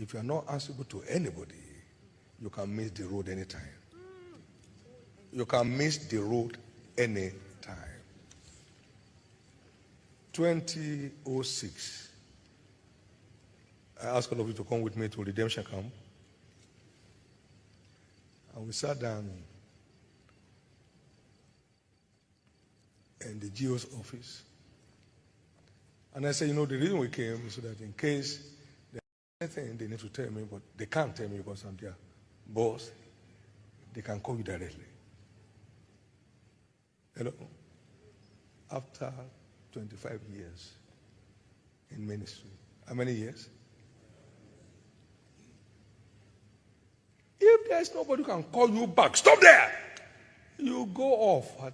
If you are not answerable to anybody, you can miss the road anytime. You can miss the road anytime. 2006, I asked all of you to come with me to redemption camp. And we sat down in the GO's office. And I said, the reason we came is so that in case there's anything they need to tell me, but they can't tell me because I'm their boss, they can call you directly. After 25 years in ministry, how many years? If there's nobody who can call you back, stop there. You go off at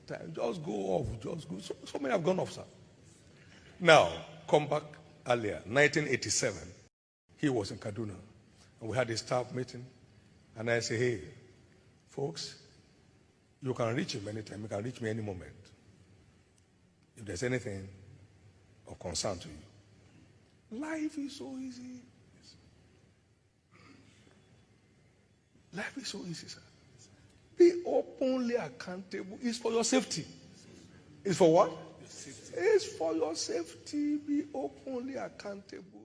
the time. Just go off. Just go. So many have gone off, sir. Now, come back earlier, 1987. He was in Kaduna. And we had a staff meeting. And I said, hey, folks, you can reach him anytime. You can reach me any moment. If there's anything of concern to you. Life is so easy. Life is so easy, sir. Be openly accountable. It's for your safety. It's for what? It's for your safety. Be openly accountable.